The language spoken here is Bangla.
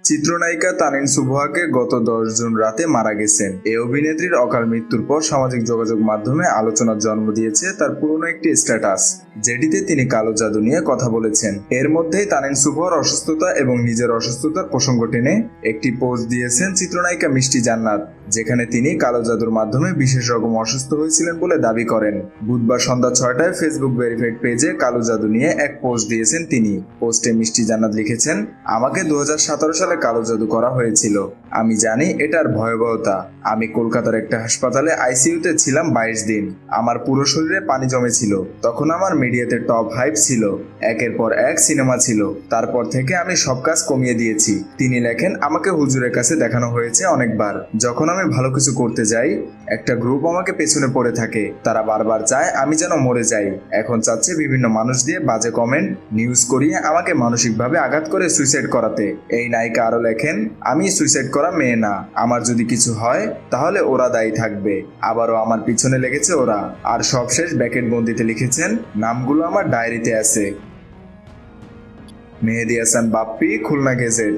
চিত্রনায়িকা তানিন সুবহাকে গত 10 জুন রাতে মারা গেছেন। এই অভিনেত্রীর অকাল মৃত্যুর পর সামাজিক যোগাযোগ মাধ্যমে আলোচনার জন্ম দিয়েছে তার পুরনো একটি স্ট্যাটাস, যেটিতে তিনি কালো জাদু নিয়ে কথা বলেছেন। এর মধ্যেই তানিন সুবহার অসুস্থতা এবং নিজের অসুস্থতার প্রসঙ্গ টেনে একটি পোস্ট দিয়েছেন চিত্রনায়িকা মিষ্টি জান্নাত, যেখানে তিনি কালো জাদুর মাধ্যমে বিশেষ রকম অসুস্থ হয়েছিলেন বলে দাবি করেন। বুধবার সন্ধ্যা 6টায় ফেসবুক ভেরিফাইড পেজে কালো জাদু নিয়ে এক পোস্ট দিয়েছেন তিনি। পোস্টে মিষ্টি জান্নাত লিখেছেন, আমাকে 2017 সালে কালো জাদু করা হয়েছিল। আমি জানি এটার ভয়াবহতা। আমি কলকাতার একটা হাসপাতালে আইসিইউতে ছিলাম 22 দিন। আমার পুরো শরীরে পানি জমেছিল। তখন আমার মিডিয়াতে টপ হাইপ ছিল, একের পর এক সিনেমা ছিল। তারপর থেকে আমি সব কাজ কমিয়ে দিয়েছি। তিনি লেখেন, আমাকে হুজুরের কাছে দেখানো হয়েছে অনেকবার। যখন আমি ভালো কিছু করতে যাই, একটা গ্রুপ আমাকে পেছনে পড়ে থাকে। তারা বারবার চায় আমি যেন মরে যাই। এখন চাচ্ছে বিভিন্ন মানুষ দিয়ে বাজে কমেন্ট, নিউজ করিয়ে আমাকে মানসিকভাবে আঘাত করে সুইসাইড করাতে। এই নায়িকা আরো লেখেন, আমি সুইসাইড করা মেয়ে না। আমার যদি কিছু হয় তাহলে ওরা দায়ী থাকবে। আবারও আমার পিছনে লেগেছে ওরা। আর সবশেষ ব্যাকেট বন্দিতে লিখেছেন, নামগুলো আমার ডায়েরিতে আছে। মেহেদী হাসান বাপ্পি, খুলনা গেজেট।